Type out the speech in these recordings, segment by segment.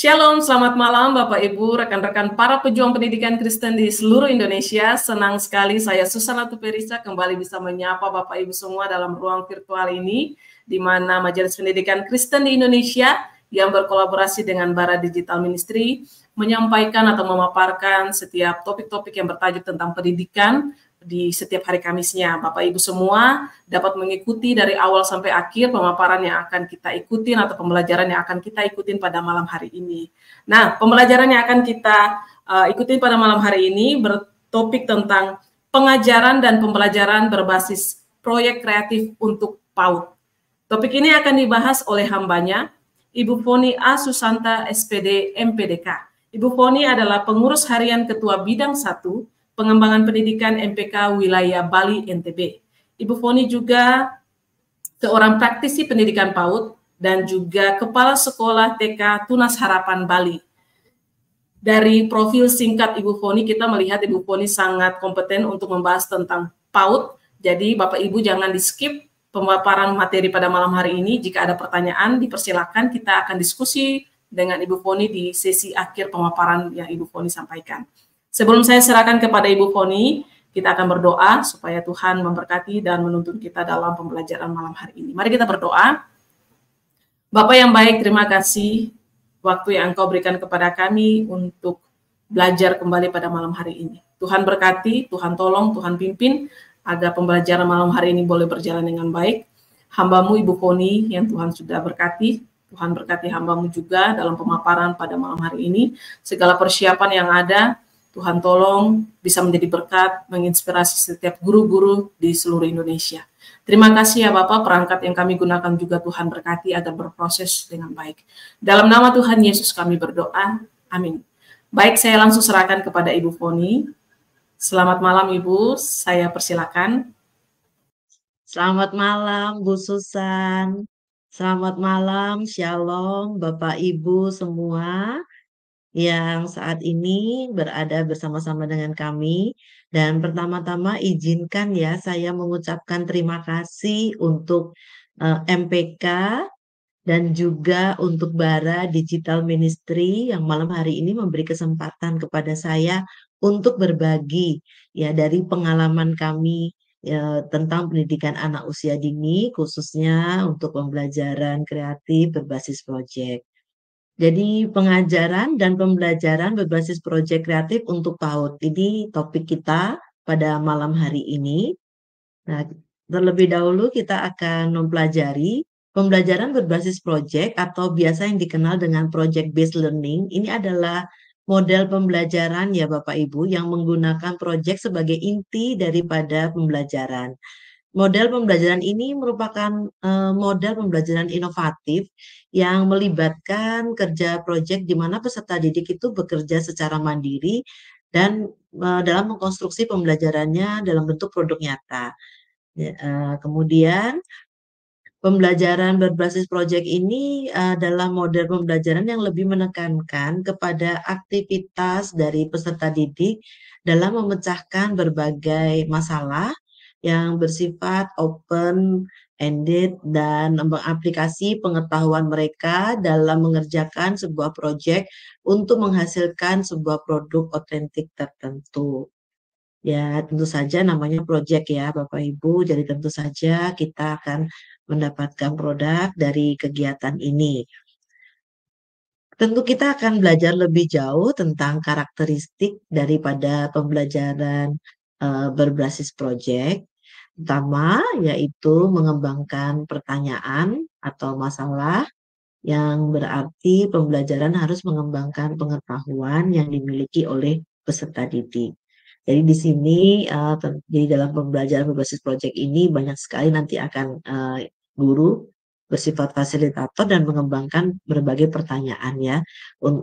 Shalom, selamat malam Bapak Ibu, rekan-rekan para pejuang pendidikan Kristen di seluruh Indonesia. Senang sekali saya Susana Tuperisa kembali bisa menyapa Bapak Ibu semua dalam ruang virtual ini, di mana Majelis Pendidikan Kristen di Indonesia yang berkolaborasi dengan Bara Digital Ministry menyampaikan atau memaparkan setiap topik-topik yang bertajuk tentang pendidikan di setiap hari Kamisnya. Bapak Ibu semua dapat mengikuti dari awal sampai akhir pemaparan yang akan kita ikutin atau pembelajaran yang akan kita ikutin pada malam hari ini. Nah, pembelajaran yang akan kita ikutin pada malam hari ini bertopik tentang pengajaran dan pembelajaran berbasis proyek kreatif untuk PAUD. Topik ini akan dibahas oleh hambanya, Ibu Foni A. Susanta, SPD, MPDK. Ibu Foni adalah pengurus harian Ketua Bidang 1, Pengembangan Pendidikan MPK Wilayah Bali NTB. Ibu Foni juga seorang praktisi pendidikan PAUD dan juga Kepala Sekolah TK Tunas Harapan Bali. Dari profil singkat Ibu Foni, kita melihat Ibu Foni sangat kompeten untuk membahas tentang PAUD. Jadi Bapak Ibu jangan di-skip pemaparan materi pada malam hari ini. Jika ada pertanyaan, dipersilakan kita akan diskusi dengan Ibu Foni di sesi akhir pemaparan yang Ibu Foni sampaikan. Sebelum saya serahkan kepada Ibu Foni, kita akan berdoa supaya Tuhan memberkati dan menuntun kita dalam pembelajaran malam hari ini. Mari kita berdoa. Bapak yang baik, terima kasih waktu yang Engkau berikan kepada kami untuk belajar kembali pada malam hari ini. Tuhan berkati, Tuhan tolong, Tuhan pimpin, agar pembelajaran malam hari ini boleh berjalan dengan baik. Hamba-Mu Ibu Foni yang Tuhan sudah berkati, Tuhan berkati hamba-Mu juga dalam pemaparan pada malam hari ini. Segala persiapan yang ada, Tuhan tolong bisa menjadi berkat, menginspirasi setiap guru-guru di seluruh Indonesia. Terima kasih ya Bapak, perangkat yang kami gunakan juga Tuhan berkati agar berproses dengan baik. Dalam nama Tuhan Yesus kami berdoa, amin. Baik, saya langsung serahkan kepada Ibu Foni. Selamat malam Ibu, saya persilakan. Selamat malam Bu Susan. Selamat malam, Shalom Bapak Ibu semua yang saat ini berada bersama-sama dengan kami. Dan pertama-tama izinkan ya saya mengucapkan terima kasih untuk MPK dan juga untuk Bara Digital Ministry yang malam hari ini memberi kesempatan kepada saya untuk berbagi ya dari pengalaman kami ya, tentang pendidikan anak usia dini khususnya untuk pembelajaran kreatif berbasis proyek. Jadi pengajaran dan pembelajaran berbasis proyek kreatif untuk PAUD. Ini topik kita pada malam hari ini. Nah, terlebih dahulu kita akan mempelajari pembelajaran berbasis proyek atau biasa yang dikenal dengan project based learning. Ini adalah model pembelajaran ya Bapak Ibu yang menggunakan proyek sebagai inti daripada pembelajaran. Model pembelajaran ini merupakan model pembelajaran inovatif yang melibatkan kerja proyek di mana peserta didik itu bekerja secara mandiri dan dalam mengkonstruksi pembelajarannya dalam bentuk produk nyata. Kemudian pembelajaran berbasis proyek ini adalah model pembelajaran yang lebih menekankan kepada aktivitas dari peserta didik dalam memecahkan berbagai masalah yang bersifat open-ended dan mengaplikasi pengetahuan mereka dalam mengerjakan sebuah proyek untuk menghasilkan sebuah produk otentik tertentu. Ya, tentu saja namanya proyek ya Bapak Ibu, jadi tentu saja kita akan mendapatkan produk dari kegiatan ini. Tentu kita akan belajar lebih jauh tentang karakteristik daripada pembelajaran berbasis proyek. Pertama, yaitu mengembangkan pertanyaan atau masalah yang berarti pembelajaran harus mengembangkan pengetahuan yang dimiliki oleh peserta didik. Jadi di sini di dalam pembelajaran berbasis proyek ini banyak sekali nanti akan guru bersifat fasilitator dan mengembangkan berbagai pertanyaan ya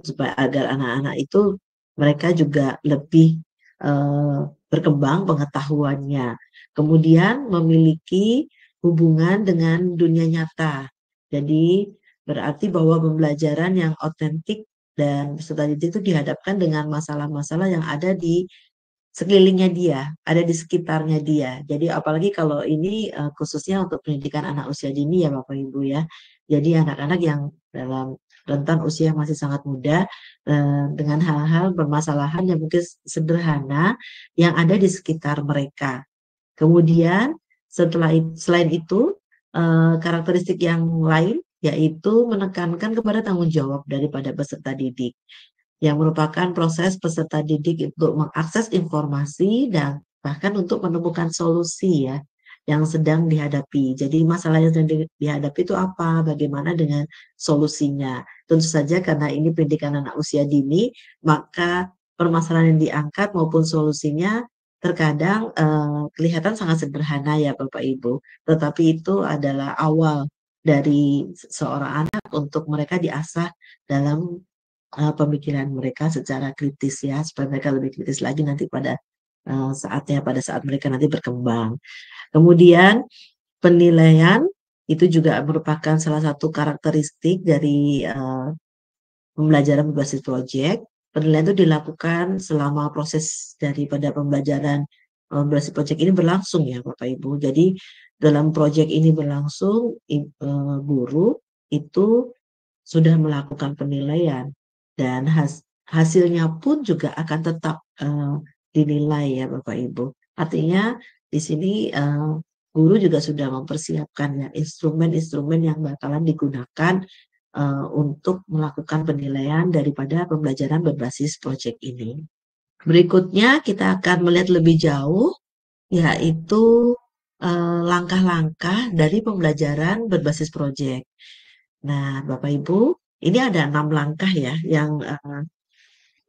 supaya agar anak-anak itu mereka juga lebih berkembang pengetahuannya. Kemudian memiliki hubungan dengan dunia nyata. Jadi berarti bahwa pembelajaran yang otentik dan peserta didik itu dihadapkan dengan masalah-masalah yang ada di sekelilingnya dia, ada di sekitarnya dia. Jadi apalagi kalau ini khususnya untuk pendidikan anak usia dini ya Bapak Ibu ya. Jadi anak-anak yang dalam rentan usia masih sangat muda dengan hal-hal permasalahan yang mungkin sederhana yang ada di sekitar mereka. Kemudian selain itu karakteristik yang lain yaitu menekankan kepada tanggung jawab daripada peserta didik, yang merupakan proses peserta didik untuk mengakses informasi dan bahkan untuk menemukan solusi ya yang sedang dihadapi. Jadi masalah yang sedang dihadapi itu apa, bagaimana dengan solusinya. Tentu saja karena ini pendidikan anak usia dini, maka permasalahan yang diangkat maupun solusinya terkadang kelihatan sangat sederhana ya Bapak Ibu, tetapi itu adalah awal dari seorang anak untuk mereka diasah dalam pemikiran mereka secara kritis ya, supaya mereka lebih kritis lagi nanti pada pada saat mereka nanti berkembang. Kemudian penilaian itu juga merupakan salah satu karakteristik dari pembelajaran berbasis proyek. Penilaian itu dilakukan selama proses daripada pembelajaran berbasis proyek ini berlangsung ya Bapak Ibu. Jadi dalam proyek ini berlangsung, guru itu sudah melakukan penilaian dan hasilnya pun juga akan tetap dinilai ya Bapak Ibu. Artinya di sini guru juga sudah mempersiapkan ya instrumen-instrumen yang bakalan digunakan untuk melakukan penilaian daripada pembelajaran berbasis proyek ini. Berikutnya kita akan melihat lebih jauh yaitu langkah-langkah dari pembelajaran berbasis proyek. Nah, Bapak Ibu, ini ada 6 langkah ya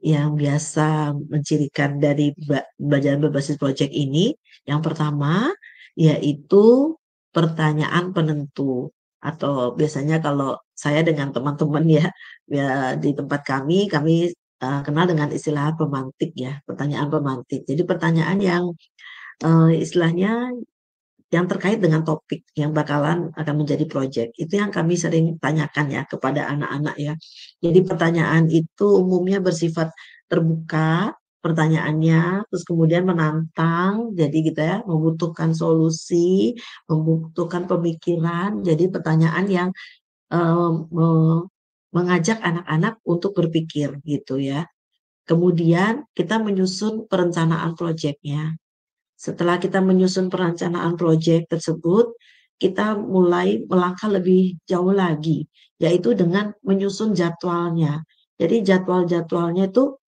yang biasa mencirikan dari pembelajaran berbasis proyek ini. Yang pertama yaitu pertanyaan penentu, atau biasanya kalau saya dengan teman-teman ya di tempat kami kenal dengan istilah pemantik ya, pertanyaan pemantik. Jadi pertanyaan yang istilahnya yang terkait dengan topik yang bakalan akan menjadi proyek. Itu yang kami sering tanyakan ya kepada anak-anak ya. Jadi pertanyaan itu umumnya bersifat terbuka, pertanyaannya, terus kemudian menantang, jadi gitu ya, membutuhkan solusi, membutuhkan pemikiran. Jadi pertanyaan yang mengajak anak-anak untuk berpikir gitu ya. Kemudian kita menyusun perencanaan proyeknya. Setelah kita menyusun perencanaan proyek tersebut, kita mulai melangkah lebih jauh lagi, yaitu dengan menyusun jadwalnya. Jadi jadwal-jadwalnya itu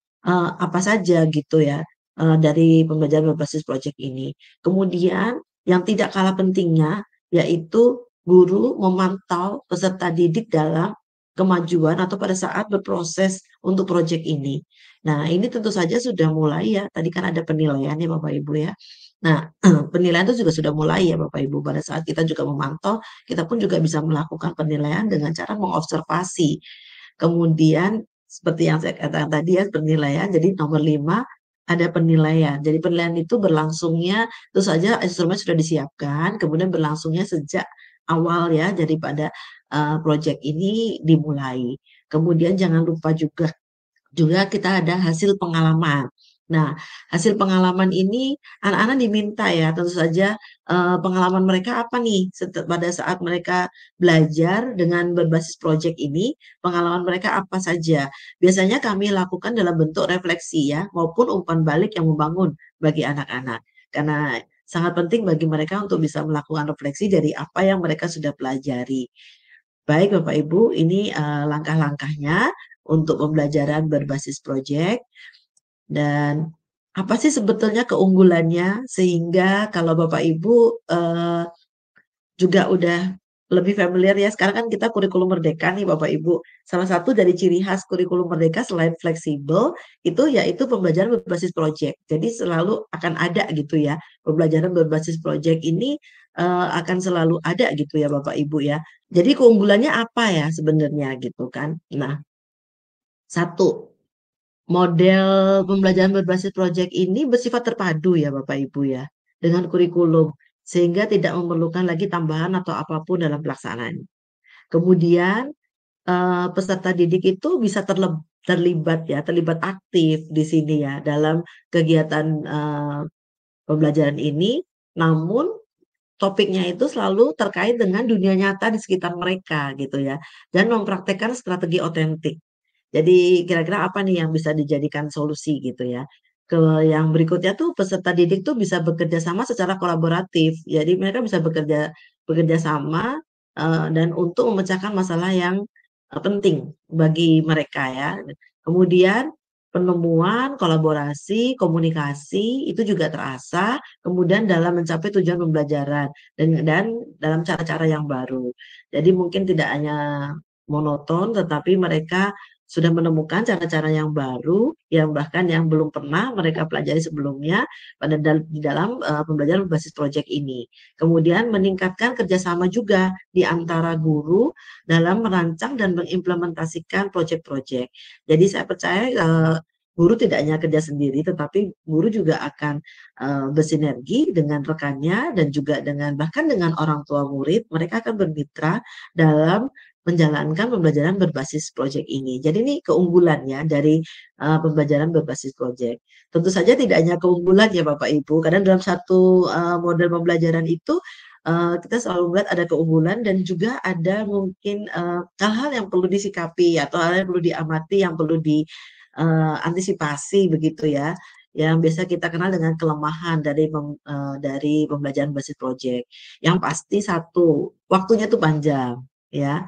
apa saja gitu ya dari pembelajaran berbasis proyek ini. Kemudian yang tidak kalah pentingnya yaitu guru memantau peserta didik dalam kemajuan atau pada saat berproses untuk proyek ini. Nah, ini tentu saja sudah mulai ya. Tadi kan ada penilaian ya Bapak Ibu ya. Nah, penilaian itu juga sudah mulai ya Bapak Ibu. Pada saat kita juga memantau, kita pun juga bisa melakukan penilaian dengan cara mengobservasi. Kemudian seperti yang saya katakan tadi ya, penilaian. Jadi nomor 5 ada penilaian. Jadi penilaian itu berlangsungnya, tentu saja instrumen sudah disiapkan, kemudian berlangsungnya sejak awal ya daripada proyek ini dimulai. Kemudian jangan lupa juga kita ada hasil pengalaman. Nah, hasil pengalaman ini anak-anak diminta ya, tentu saja pengalaman mereka apa nih pada saat mereka belajar dengan berbasis proyek ini, pengalaman mereka apa saja. Biasanya kami lakukan dalam bentuk refleksi ya, maupun umpan balik yang membangun bagi anak-anak. Karena sangat penting bagi mereka untuk bisa melakukan refleksi dari apa yang mereka sudah pelajari. Baik Bapak Ibu, ini langkah-langkahnya untuk pembelajaran berbasis proyek. Dan apa sih sebetulnya keunggulannya sehingga kalau Bapak Ibu juga udah lebih familiar ya. Sekarang kan kita kurikulum merdeka nih Bapak Ibu. Salah satu dari ciri khas kurikulum merdeka selain fleksibel itu yaitu pembelajaran berbasis proyek. Jadi selalu akan ada gitu ya. Pembelajaran berbasis proyek ini akan selalu ada gitu ya Bapak Ibu ya. Jadi keunggulannya apa ya sebenarnya gitu kan. Nah, satu, model pembelajaran berbasis proyek ini bersifat terpadu ya Bapak Ibu ya, dengan kurikulum, sehingga tidak memerlukan lagi tambahan atau apapun dalam pelaksanaan. Kemudian peserta didik itu bisa terlibat aktif di sini ya dalam kegiatan pembelajaran ini, namun topiknya itu selalu terkait dengan dunia nyata di sekitar mereka gitu ya, dan mempraktekkan strategi otentik. Jadi kira-kira apa nih yang bisa dijadikan solusi gitu ya. Ke yang berikutnya tuh peserta didik tuh bisa bekerja sama secara kolaboratif. Jadi mereka bisa bekerja bekerja sama dan untuk memecahkan masalah yang penting bagi mereka ya. Kemudian penemuan, kolaborasi, komunikasi itu juga terasa kemudian dalam mencapai tujuan pembelajaran dan dalam cara-cara yang baru. Jadi mungkin tidak hanya monoton tetapi mereka sudah menemukan cara-cara yang baru yang bahkan yang belum pernah mereka pelajari sebelumnya di dalam pembelajaran berbasis proyek ini. Kemudian meningkatkan kerjasama juga di antara guru dalam merancang dan mengimplementasikan proyek-proyek. Jadi saya percaya guru tidak hanya kerja sendiri, tetapi guru juga akan bersinergi dengan rekannya dan juga dengan bahkan dengan orang tua murid. Mereka akan bermitra dalam menjalankan pembelajaran berbasis proyek ini. Jadi ini keunggulannya dari pembelajaran berbasis proyek. Tentu saja tidak hanya keunggulan ya Bapak Ibu, karena dalam satu model pembelajaran itu kita selalu melihat ada keunggulan dan juga ada mungkin hal-hal yang perlu disikapi atau hal yang perlu diamati, yang perlu diantisipasi begitu ya. Yang biasa kita kenal dengan kelemahan dari pembelajaran berbasis proyek. Yang pasti satu, waktunya tuh panjang ya.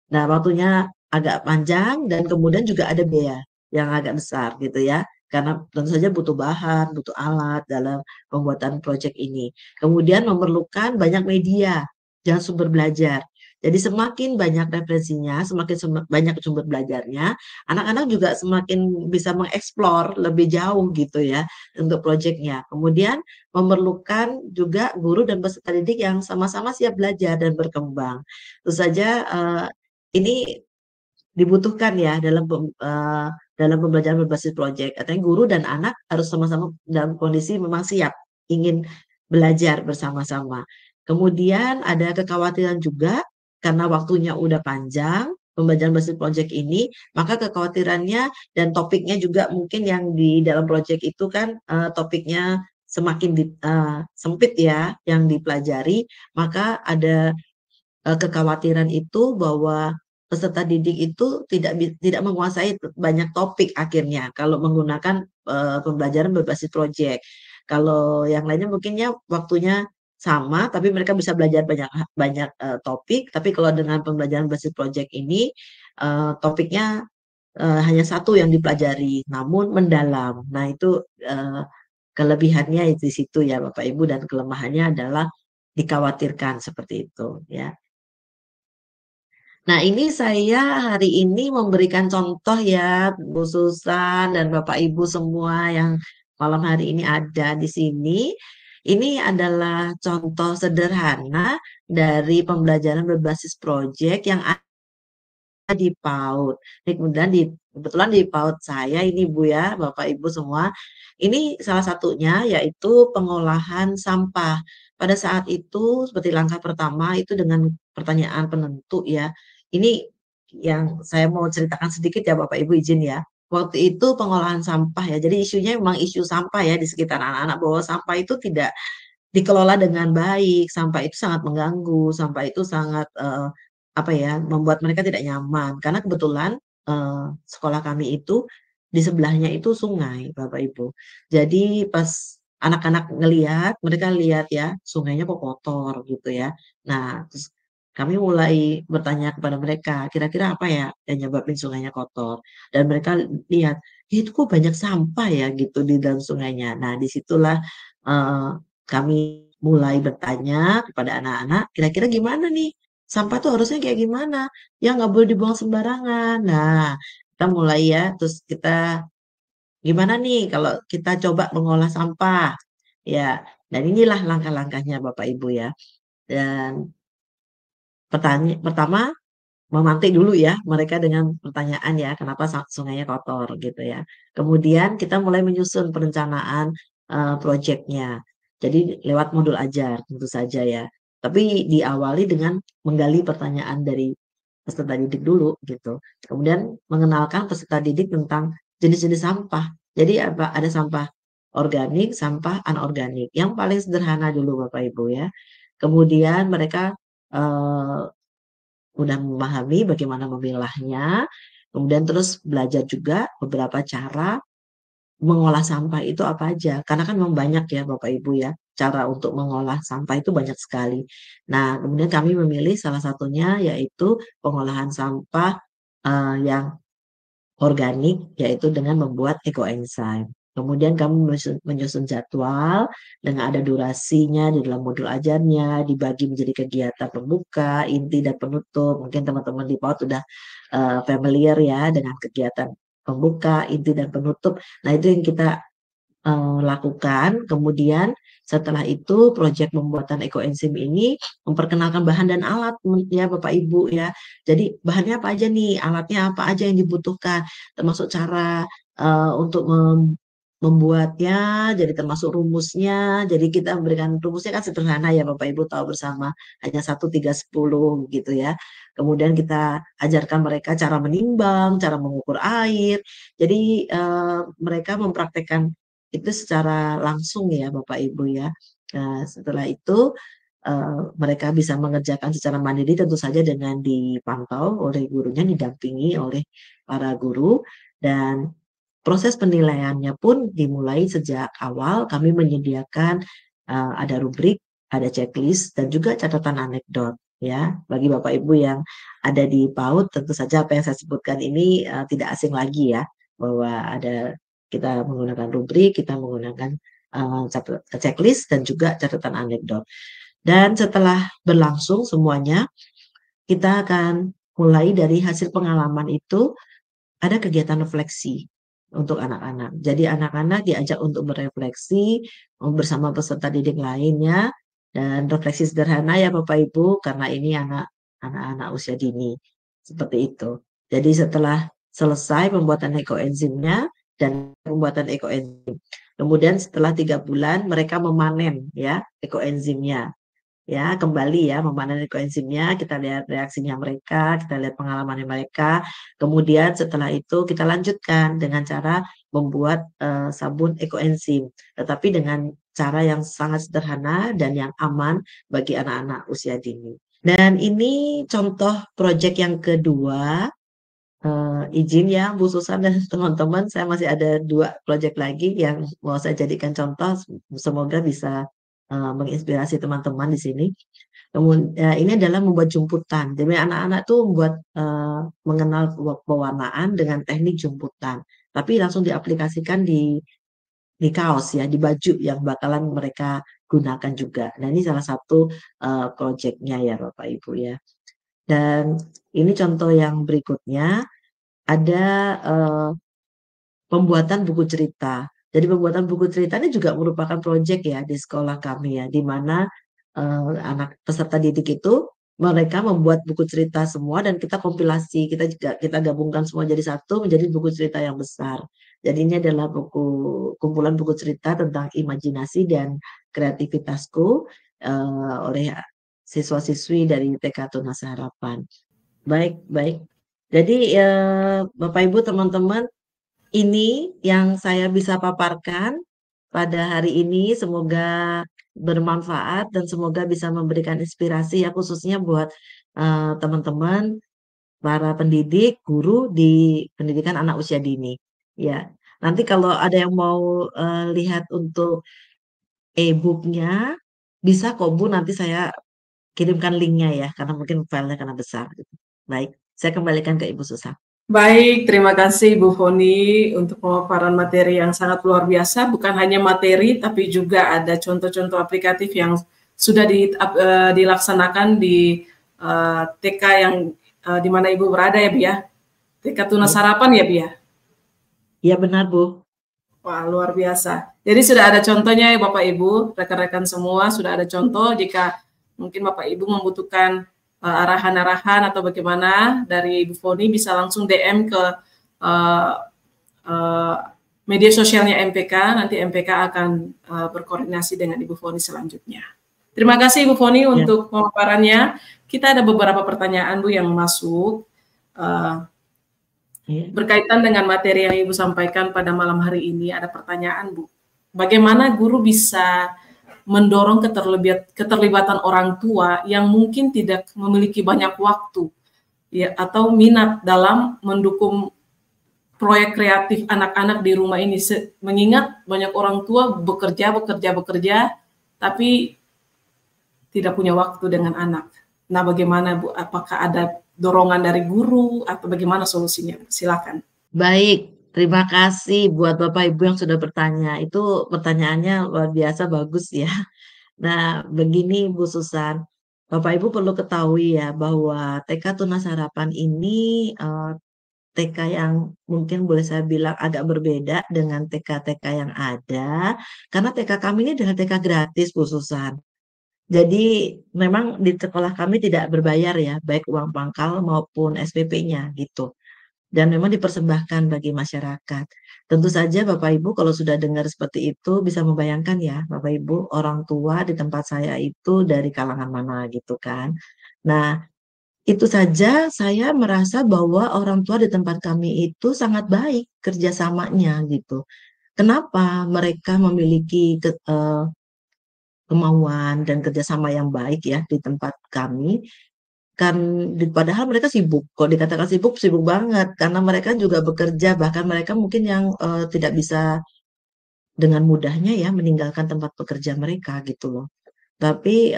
Nah, waktunya agak panjang dan kemudian juga ada biaya yang agak besar gitu ya. Karena tentu saja butuh bahan, butuh alat dalam pembuatan proyek ini. Kemudian memerlukan banyak media dan sumber belajar. Jadi semakin banyak referensinya, semakin banyak sumber belajarnya, anak-anak juga semakin bisa mengeksplor lebih jauh gitu ya untuk proyeknya. Kemudian memerlukan juga guru dan peserta didik yang sama-sama siap belajar dan berkembang. Tentu saja ini dibutuhkan ya dalam pembelajaran berbasis proyek. Artinya guru dan anak harus sama-sama dalam kondisi memang siap ingin belajar bersama-sama. Kemudian ada kekhawatiran juga karena waktunya udah panjang pembelajaran berbasis proyek ini, maka kekhawatirannya dan topiknya juga mungkin yang di dalam proyek itu kan topiknya semakin sempit ya yang dipelajari, maka ada kekhawatiran itu bahwa peserta didik itu tidak menguasai banyak topik akhirnya kalau menggunakan pembelajaran berbasis proyek. Kalau yang lainnya mungkinnya waktunya sama, tapi mereka bisa belajar banyak banyak topik. Tapi kalau dengan pembelajaran berbasis proyek ini topiknya hanya satu yang dipelajari, namun mendalam. Nah itu kelebihannya di situ ya Bapak Ibu dan kelemahannya adalah dikhawatirkan seperti itu ya. Nah, ini saya hari ini memberikan contoh ya, Bu Susan dan Bapak Ibu semua yang malam hari ini ada di sini. Ini adalah contoh sederhana dari pembelajaran berbasis proyek yang ada di PAUD. Ini kemudian kebetulan di PAUD saya ini Bu ya, Bapak Ibu semua. Ini salah satunya yaitu pengolahan sampah. Pada saat itu seperti langkah pertama itu dengan pertanyaan penentu ya. Ini yang saya mau ceritakan sedikit ya Bapak Ibu izin ya. Waktu itu pengolahan sampah ya. Jadi isunya memang isu sampah ya di sekitar anak-anak bahwa sampah itu tidak dikelola dengan baik, sampah itu sangat mengganggu, sampah itu sangat apa ya, membuat mereka tidak nyaman. Karena kebetulan sekolah kami itu di sebelahnya itu sungai, Bapak Ibu. Jadi pas anak-anak ngelihat, mereka lihat ya, sungainya kok kotor gitu ya. Nah, terus kami mulai bertanya kepada mereka, kira-kira apa ya yang nyebabin sungainya kotor? Dan mereka lihat, itu kok banyak sampah ya gitu di dalam sungainya. Nah, disitulah kami mulai bertanya kepada anak-anak, kira-kira gimana nih? Sampah tuh harusnya kayak gimana? Ya nggak boleh dibuang sembarangan. Nah, kita mulai ya, terus kita gimana nih kalau kita coba mengolah sampah? Ya, dan inilah langkah-langkahnya Bapak Ibu ya. Dan pertama memantik dulu ya mereka dengan pertanyaan ya, kenapa sungainya kotor gitu ya. Kemudian kita mulai menyusun perencanaan proyeknya. Jadi lewat modul ajar tentu saja ya. Tapi diawali dengan menggali pertanyaan dari peserta didik dulu gitu. Kemudian mengenalkan peserta didik tentang jenis-jenis sampah. Jadi ada sampah organik, sampah anorganik. Yang paling sederhana dulu Bapak Ibu ya. Kemudian mereka udah memahami bagaimana memilahnya, kemudian terus belajar juga beberapa cara mengolah sampah itu apa aja. Karena kan memang banyak ya Bapak Ibu ya, cara untuk mengolah sampah itu banyak sekali. Nah, kemudian kami memilih salah satunya yaitu pengolahan sampah yang organik, yaitu dengan membuat ekoenzim. Kemudian kami menyusun jadwal dengan ada durasinya di dalam modul ajarnya, dibagi menjadi kegiatan pembuka, inti, dan penutup. Mungkin teman-teman di PAUD sudah familiar ya dengan kegiatan pembuka, inti, dan penutup. Nah, itu yang kita lakukan. Kemudian setelah itu proyek pembuatan ekoenzim ini memperkenalkan bahan dan alat ya Bapak Ibu ya. Jadi bahannya apa aja nih, alatnya apa aja yang dibutuhkan, termasuk cara untuk membuatnya, jadi termasuk rumusnya. Jadi kita memberikan rumusnya kan sederhana ya Bapak Ibu tahu bersama, hanya 1, 3, 10 gitu ya. Kemudian kita ajarkan mereka cara menimbang, cara mengukur air. Jadi mereka mempraktekkan itu secara langsung ya Bapak Ibu ya. Setelah itu mereka bisa mengerjakan secara mandiri tentu saja dengan dipantau oleh gurunya, didampingi oleh para guru, dan proses penilaiannya pun dimulai sejak awal. Kami menyediakan ada rubrik, ada checklist, dan juga catatan anekdot ya. Bagi Bapak Ibu yang ada di PAUD, tentu saja apa yang saya sebutkan ini tidak asing lagi ya, bahwa ada kita menggunakan rubrik, kita menggunakan checklist, dan juga catatan anekdot. Dan setelah berlangsung semuanya, kita akan mulai dari hasil pengalaman itu, ada kegiatan refleksi untuk anak-anak. Jadi anak-anak diajak untuk berefleksi bersama peserta didik lainnya, dan refleksi sederhana ya Bapak Ibu, karena ini anak-anak usia dini. Seperti itu. Jadi setelah selesai pembuatan ekoenzimnya dan pembuatan ekoenzim, kemudian setelah 3 bulan mereka memanen ya ekoenzimnya. Ya, kembali ya memanen ekoenzimnya, kita lihat reaksinya mereka, kita lihat pengalamannya mereka. Kemudian setelah itu kita lanjutkan dengan cara membuat sabun ekoenzim, tetapi dengan cara yang sangat sederhana dan yang aman bagi anak-anak usia dini. Dan ini contoh proyek yang kedua. Izin ya Bu Susan dan teman-teman, saya masih ada 2 proyek lagi yang mau saya jadikan contoh, semoga bisa menginspirasi teman-teman di sini. Kemudian ini adalah membuat jumputan. Jadi anak-anak tuh membuat mengenal pewarnaan dengan teknik jumputan, tapi langsung diaplikasikan di kaos ya, di baju yang bakalan mereka gunakan juga. Nah, ini salah satu proyeknya ya Bapak Ibu ya. Dan ini contoh yang berikutnya, ada pembuatan buku cerita. Jadi pembuatan buku cerita ini juga merupakan proyek ya di sekolah kami ya, di mana anak peserta didik itu mereka membuat buku cerita semua, dan kita kompilasi, kita gabungkan semua jadi satu menjadi buku cerita yang besar. Jadi ini adalah kumpulan buku cerita tentang imajinasi dan kreativitasku oleh siswa-siswi dari TK Tunas Harapan. Baik. Jadi Bapak Ibu teman-teman, ini yang saya bisa paparkan pada hari ini. Semoga bermanfaat dan semoga bisa memberikan inspirasi ya, khususnya buat teman-teman para pendidik, guru di pendidikan anak usia dini. Ya, nanti kalau ada yang mau lihat untuk e-booknya, bisa kok Bu, nanti saya kirimkan linknya ya, karena mungkin filenya karena besar. Baik, saya kembalikan ke Ibu Susan. Baik, terima kasih Bu Foni untuk pemaparan materi yang sangat luar biasa. Bukan hanya materi, tapi juga ada contoh-contoh aplikatif yang sudah dilaksanakan di TK yang di mana Ibu berada ya, Bu ya? TK Tunas Harapan ya, Bu ya? Iya benar, Bu. Wah, luar biasa. Jadi sudah ada contohnya ya Bapak Ibu, rekan-rekan semua sudah ada contoh. Jika mungkin Bapak Ibu membutuhkan arahan-arahan atau bagaimana dari Ibu Foni, bisa langsung DM ke media sosialnya MPK. Nanti MPK akan berkoordinasi dengan Ibu Foni selanjutnya. Terima kasih Ibu Foni untuk pemaparannya. Kita ada beberapa pertanyaan Bu yang masuk berkaitan dengan materi yang Ibu sampaikan pada malam hari ini. Ada pertanyaan Bu, bagaimana guru bisa mendorong keterlibatan orang tua yang mungkin tidak memiliki banyak waktu ya atau minat dalam mendukung proyek kreatif anak-anak di rumah ini, mengingat banyak orang tua bekerja, tapi tidak punya waktu dengan anak. Nah, bagaimana Bu? Apakah ada dorongan dari guru atau bagaimana solusinya? Silakan. Baik, terima kasih buat Bapak Ibu yang sudah bertanya. Itu pertanyaannya luar biasa bagus ya. Nah, begini Bu Susan, Bapak Ibu perlu ketahui ya bahwa TK Tunas Harapan ini TK yang mungkin boleh saya bilang agak berbeda dengan TK-TK yang ada, karena TK kami ini adalah TK gratis, Bu Susan. Jadi memang di sekolah kami tidak berbayar ya, baik uang pangkal maupun SPP-nya gitu. Dan memang dipersembahkan bagi masyarakat. Tentu saja Bapak Ibu kalau sudah dengar seperti itu bisa membayangkan ya Bapak Ibu orang tua di tempat saya itu dari kalangan mana gitu kan. Nah, itu saja saya merasa bahwa orang tua di tempat kami itu sangat baik kerjasamanya gitu. Kenapa mereka memiliki kemauan dan kerjasama yang baik ya di tempat kami? Kan padahal mereka sibuk, kok dikatakan sibuk, sibuk banget karena mereka juga bekerja, bahkan mereka mungkin yang tidak bisa dengan mudahnya ya meninggalkan tempat pekerja mereka gitu loh. Tapi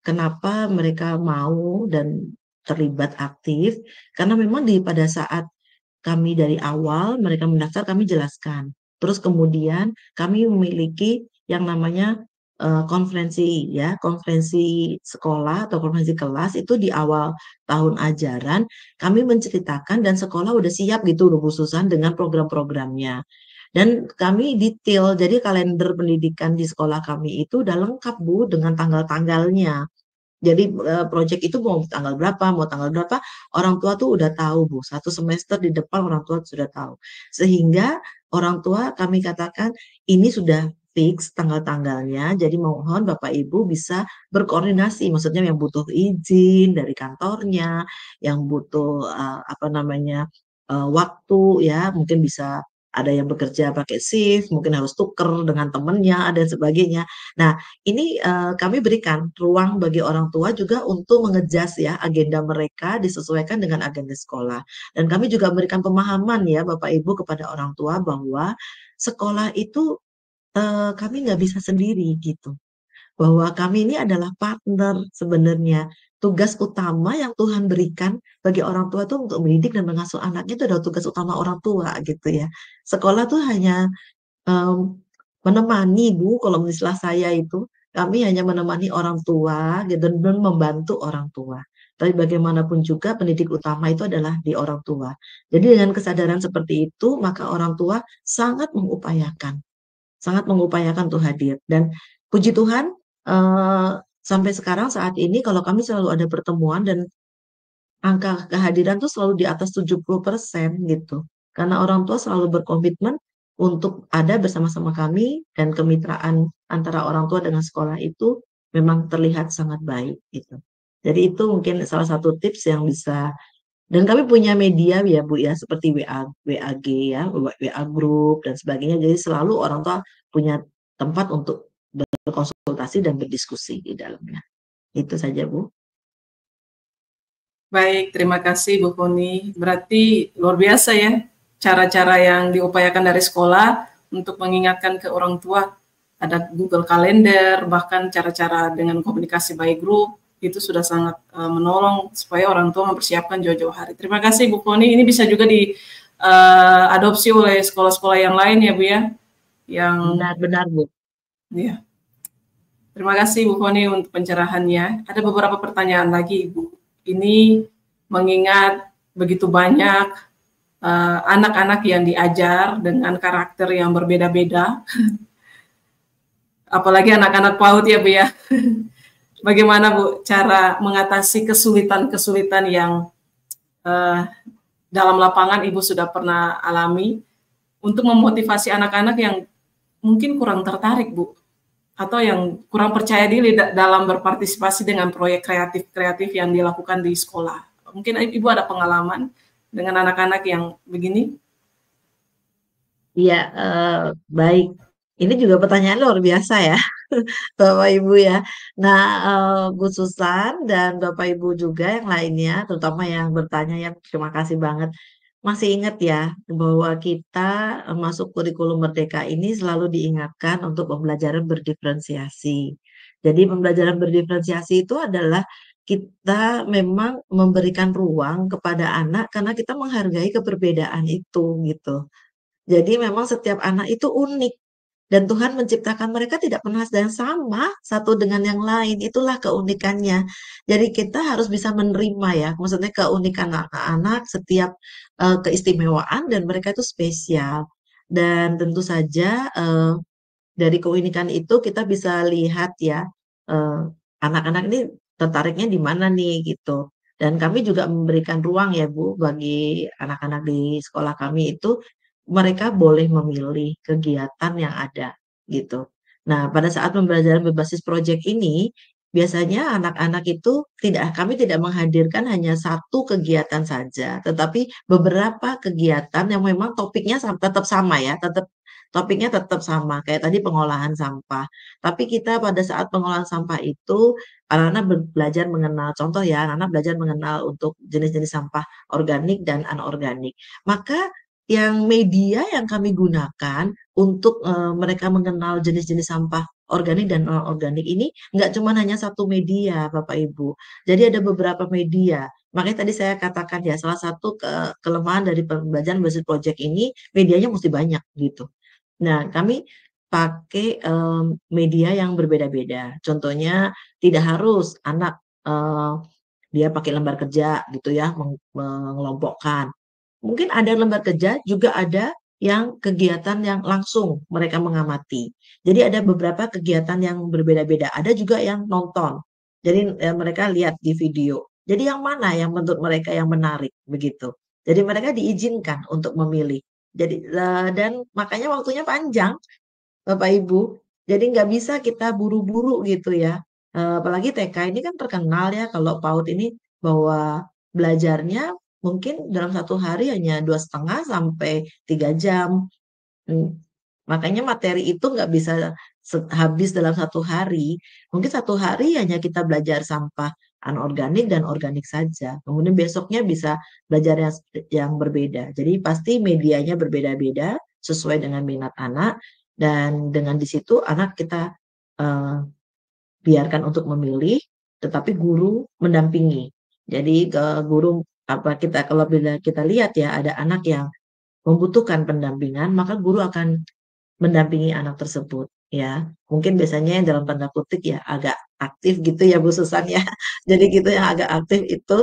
kenapa mereka mau dan terlibat aktif? Karena memang pada saat kami dari awal mereka mendaftar kami jelaskan. Terus kemudian kami memiliki yang namanya konferensi ya, konferensi sekolah atau konferensi kelas itu di awal tahun ajaran kami menceritakan dan sekolah udah siap gitu loh Bu Susan dengan program-programnya. Dan kami detail, jadi kalender pendidikan di sekolah kami itu udah lengkap Bu dengan tanggal-tanggalnya. Jadi proyek itu mau tanggal berapa, orang tua tuh udah tahu Bu. Satu semester di depan orang tua sudah tahu. Sehingga orang tua kami katakan ini sudah fix tanggal-tanggalnya. Jadi mohon Bapak Ibu bisa berkoordinasi. Maksudnya yang butuh izin dari kantornya, yang butuh apa namanya waktu ya, mungkin bisa ada yang bekerja pakai shift, mungkin harus tuker dengan temennya dan sebagainya. Nah, ini kami berikan ruang bagi orang tua juga untuk mengejas ya agenda mereka disesuaikan dengan agenda sekolah. Dan kami juga memberikan pemahaman ya Bapak Ibu kepada orang tua bahwa sekolah itu kami nggak bisa sendiri gitu. Bahwa kami ini adalah partner sebenarnya. Tugas utama yang Tuhan berikan bagi orang tua itu untuk mendidik dan mengasuh anaknya itu adalah tugas utama orang tua gitu ya. Sekolah tuh hanya menemani Bu, kalau istilah saya itu, kami hanya menemani orang tua gitu, dan membantu orang tua. Tapi bagaimanapun juga pendidik utama itu adalah di orang tua. Jadi dengan kesadaran seperti itu, maka orang tua sangat mengupayakan untuk hadir. Dan puji Tuhan, sampai sekarang saat ini kalau kami selalu ada pertemuan dan angka kehadiran tuh selalu di atas 70% gitu. Karena orang tua selalu berkomitmen untuk ada bersama-sama kami dan kemitraan antara orang tua dengan sekolah itu memang terlihat sangat baik gitu. Jadi itu mungkin salah satu tips yang bisa, dan kami punya media ya Bu ya seperti WAG ya, WA group dan sebagainya. Jadi selalu orang tua punya tempat untuk berkonsultasi dan berdiskusi di dalamnya. Itu saja Bu. Baik, terima kasih Bu Koni. Berarti luar biasa ya cara-cara yang diupayakan dari sekolah untuk mengingatkan ke orang tua. Ada Google Calendar, bahkan cara-cara dengan komunikasi by grup, itu sudah sangat menolong supaya orang tua mempersiapkan jauh-jauh hari. Terima kasih Bu Koni. Ini bisa juga diadopsi oleh sekolah-sekolah yang lain ya Bu ya. Yang Benar-benar Bu. Ya. Terima kasih Bu Koni untuk pencerahannya. Ada beberapa pertanyaan lagi Bu. Ini mengingat begitu banyak anak-anak yang diajar dengan karakter yang berbeda-beda, apalagi anak-anak PAUD ya Bu ya. Bagaimana Bu cara mengatasi kesulitan-kesulitan yang dalam lapangan Ibu sudah pernah alami untuk memotivasi anak-anak yang mungkin kurang tertarik Bu, atau yang kurang percaya diri dalam berpartisipasi dengan proyek kreatif yang dilakukan di sekolah. Mungkin Ibu ada pengalaman dengan anak-anak yang begini? Iya, baik. Ini juga pertanyaan luar biasa ya. Bapak Ibu ya. Nah, Bu Susan dan Bapak Ibu juga yang lainnya, terutama yang bertanya yang terima kasih banget. Masih ingat ya bahwa kita masuk kurikulum Merdeka ini selalu diingatkan untuk pembelajaran berdiferensiasi. Jadi pembelajaran berdiferensiasi itu adalah kita memang memberikan ruang kepada anak karena kita menghargai keberbedaan itu gitu. Jadi memang setiap anak itu unik dan Tuhan menciptakan mereka tidak pernah ada yang sama satu dengan yang lain. Itulah keunikannya. Jadi kita harus bisa menerima ya, maksudnya keunikan anak-anak, setiap keistimewaan dan mereka itu spesial. Dan tentu saja dari keunikan itu kita bisa lihat ya, eh, anak-anak ini tertariknya di mana nih gitu. Dan kami juga memberikan ruang ya Bu bagi anak-anak di sekolah kami itu mereka boleh memilih kegiatan yang ada gitu. Nah, pada saat pembelajaran berbasis proyek ini, biasanya anak-anak itu kami tidak menghadirkan hanya satu kegiatan saja, tetapi beberapa kegiatan yang memang topiknya tetap sama ya, topiknya tetap sama, kayak tadi pengolahan sampah. Tapi kita pada saat pengolahan sampah itu, anak-anak belajar mengenal, contoh ya, anak-anak belajar mengenal untuk jenis-jenis sampah organik dan anorganik. Maka yang media yang kami gunakan untuk mereka mengenal jenis-jenis sampah organik dan non-organik ini nggak cuma hanya satu media, Bapak Ibu. Jadi ada beberapa media. Makanya tadi saya katakan ya, salah satu kelemahan dari pembelajaran basis project ini, medianya mesti banyak gitu. Nah, kami pakai media yang berbeda-beda. Contohnya tidak harus anak dia pakai lembar kerja gitu ya, mengelompokkan. Mungkin ada lembar kerja, juga ada yang kegiatan yang langsung mereka mengamati. Jadi ada beberapa kegiatan yang berbeda-beda. Ada juga yang nonton. Jadi mereka lihat di video. Jadi yang mana yang menurut mereka yang menarik begitu. Jadi mereka diizinkan untuk memilih. Jadi dan makanya waktunya panjang, Bapak Ibu. Jadi nggak bisa kita buru-buru gitu ya. Apalagi TK ini kan terkenal ya kalau PAUD ini bahwa belajarnya mungkin dalam satu hari hanya 2,5 sampai 3 jam. Hmm, Makanya materi itu nggak bisa habis dalam satu hari. Mungkin satu hari hanya kita belajar sampah anorganik dan organik saja. Kemudian besoknya bisa belajar yang berbeda. Jadi pasti medianya berbeda-beda sesuai dengan minat anak dan dengan di situ anak kita eh, biarkan untuk memilih, tetapi guru mendampingi. Jadi guru apa kita kalau bila kita lihat ya ada anak yang membutuhkan pendampingan, maka guru akan mendampingi anak tersebut ya. Mungkin biasanya yang dalam tanda kutip ya agak aktif gitu ya Bu Susan ya. Jadi gitu yang agak aktif itu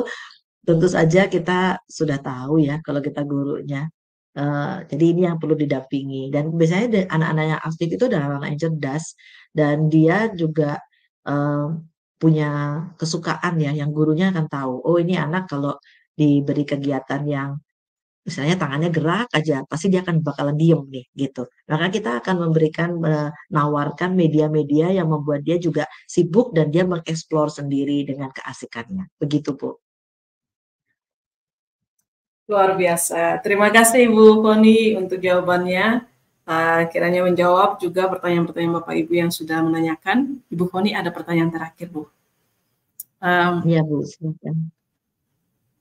tentu saja kita sudah tahu ya kalau kita gurunya. Jadi ini yang perlu didampingi dan biasanya anak-anak yang aktif itu adalah anak yang cerdas dan dia juga eh, punya kesukaan ya yang gurunya akan tahu. Oh ini anak kalau diberi kegiatan yang misalnya tangannya gerak aja, pasti dia akan bakalan diem nih, gitu. Maka kita akan menawarkan media-media yang membuat dia juga sibuk dan dia mengeksplor sendiri dengan keasikannya. Begitu, Bu. Luar biasa. Terima kasih Ibu Koni untuk jawabannya. Kiranya menjawab juga pertanyaan-pertanyaan Bapak Ibu yang sudah menanyakan. Ibu Koni ada pertanyaan terakhir, Bu. Iya, Bu. Silakan.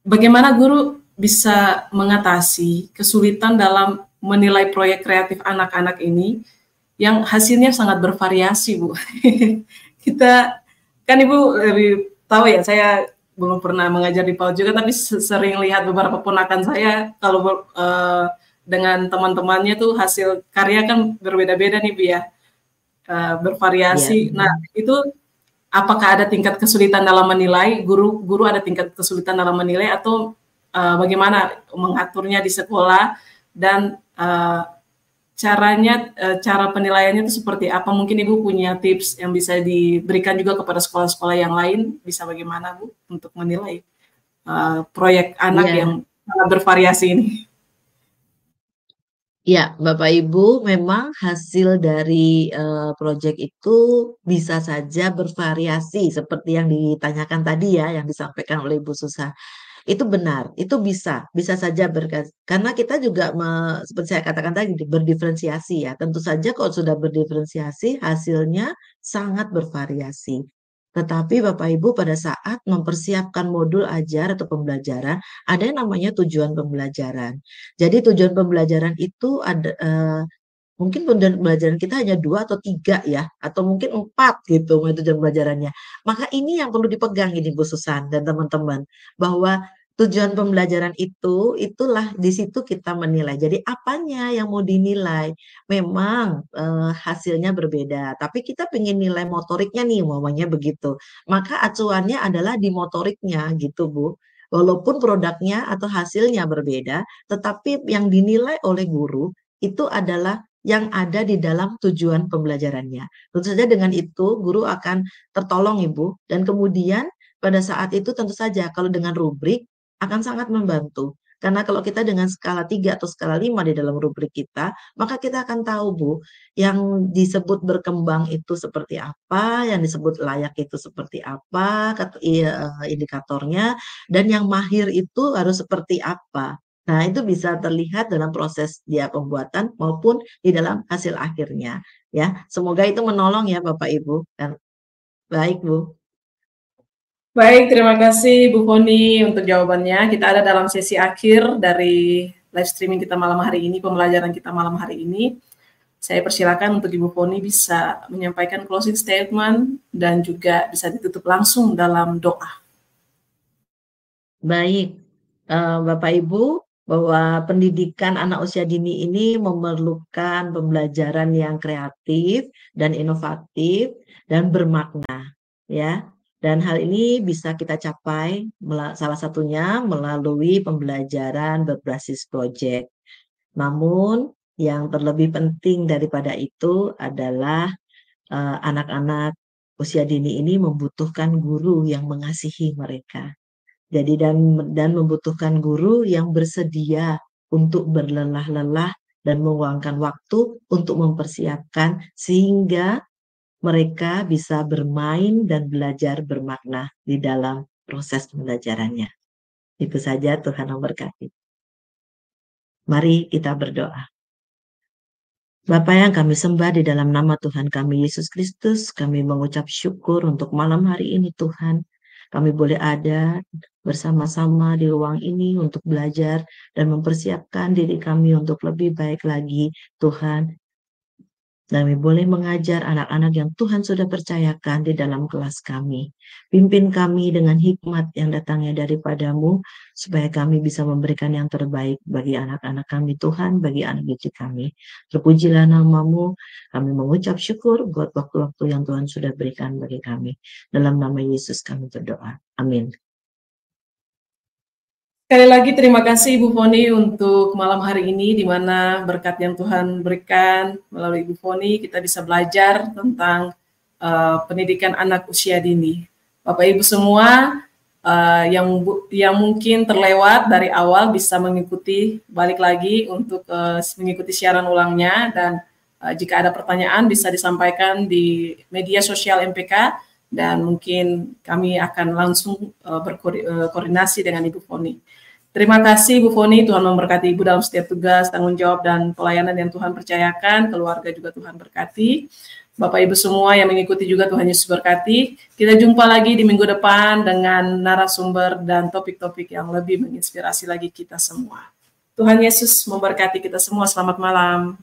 Bagaimana guru bisa mengatasi kesulitan dalam menilai proyek kreatif anak-anak ini yang hasilnya sangat bervariasi, Bu. Kita kan Ibu lebih tahu ya, saya belum pernah mengajar di PAUD juga, tapi sering lihat beberapa ponakan saya kalau dengan teman-temannya tuh hasil karya kan berbeda-beda nih, Bu ya, Iya. bervariasi. Nah, itu apakah ada tingkat kesulitan dalam menilai, guru ada tingkat kesulitan dalam menilai atau bagaimana mengaturnya di sekolah dan cara penilaiannya itu seperti apa? Mungkin Ibu punya tips yang bisa diberikan juga kepada sekolah-sekolah yang lain, bisa bagaimana Bu untuk menilai proyek anak Iya. yang sangat bervariasi ini? Ya, Bapak Ibu, memang hasil dari proyek itu bisa saja bervariasi seperti yang ditanyakan tadi ya, yang disampaikan oleh Ibu Susa. Itu benar, itu bisa saja karena kita juga seperti saya katakan tadi berdiferensiasi ya. Tentu saja kalau sudah berdiferensiasi hasilnya sangat bervariasi. Tetapi Bapak Ibu pada saat mempersiapkan modul ajar atau pembelajaran ada yang namanya tujuan pembelajaran. Jadi tujuan pembelajaran itu ada mungkin pembelajaran kita hanya 2 atau 3 ya, atau mungkin 4 gitu tujuan pembelajarannya. Maka ini yang perlu dipegang ini Bu Susan dan teman-teman, bahwa tujuan pembelajaran itulah di situ kita menilai. Jadi apanya yang mau dinilai? Memang hasilnya berbeda, tapi kita pengen nilai motoriknya nih, umpamanya begitu. Maka acuannya adalah di motoriknya gitu Bu. Walaupun produknya atau hasilnya berbeda, tetapi yang dinilai oleh guru itu adalah yang ada di dalam tujuan pembelajarannya. Tentu saja dengan itu guru akan tertolong Ibu, dan kemudian pada saat itu tentu saja kalau dengan rubrik akan sangat membantu. Karena kalau kita dengan skala 3 atau skala 5 di dalam rubrik kita, maka kita akan tahu Bu, yang disebut berkembang itu seperti apa, yang disebut layak itu seperti apa, indikatornya, dan yang mahir itu harus seperti apa. Nah, itu bisa terlihat dalam proses dia pembuatan maupun di dalam hasil akhirnya. Ya, semoga itu menolong ya Bapak Ibu. Dan baik Bu. Baik, terima kasih Bu Foni untuk jawabannya. Kita ada dalam sesi akhir dari live streaming kita malam hari ini, pembelajaran kita malam hari ini. Saya persilakan untuk Ibu Foni bisa menyampaikan closing statement dan juga bisa ditutup langsung dalam doa. Baik, Bapak Ibu, bahwa pendidikan anak usia dini ini memerlukan pembelajaran yang kreatif dan inovatif dan bermakna, ya. Dan hal ini bisa kita capai salah satunya melalui pembelajaran berbasis proyek. Namun yang terlebih penting daripada itu adalah anak-anak usia dini ini membutuhkan guru yang mengasihi mereka. Jadi dan membutuhkan guru yang bersedia untuk berlelah-lelah dan meluangkan waktu untuk mempersiapkan sehingga mereka bisa bermain dan belajar bermakna di dalam proses pembelajarannya. Itu saja, Tuhan memberkati. Mari kita berdoa. Bapa yang kami sembah di dalam nama Tuhan kami Yesus Kristus, kami mengucap syukur untuk malam hari ini Tuhan. Kami boleh ada bersama-sama di ruang ini untuk belajar dan mempersiapkan diri kami untuk lebih baik lagi, Tuhan. Kami boleh mengajar anak-anak yang Tuhan sudah percayakan di dalam kelas kami. Pimpin kami dengan hikmat yang datangnya daripada-Mu, supaya kami bisa memberikan yang terbaik bagi anak-anak kami, Tuhan, bagi anak didik kami. Terpujilah nama-Mu, kami mengucap syukur buat waktu-waktu yang Tuhan sudah berikan bagi kami. Dalam nama Yesus kami berdoa. Amin. Sekali lagi terima kasih Ibu Foni untuk malam hari ini, di mana berkat yang Tuhan berikan melalui Ibu Foni kita bisa belajar tentang pendidikan anak usia dini. Bapak Ibu semua yang mungkin terlewat dari awal bisa mengikuti balik lagi untuk mengikuti siaran ulangnya, dan jika ada pertanyaan bisa disampaikan di media sosial MPK, dan mungkin kami akan langsung berkoordinasi dengan Ibu Foni. Terima kasih Bu Foni, Tuhan memberkati Ibu dalam setiap tugas, tanggung jawab, dan pelayanan yang Tuhan percayakan. Keluarga juga Tuhan berkati. Bapak Ibu semua yang mengikuti juga Tuhan Yesus berkati. Kita jumpa lagi di minggu depan dengan narasumber dan topik-topik yang lebih menginspirasi lagi kita semua. Tuhan Yesus memberkati kita semua. Selamat malam.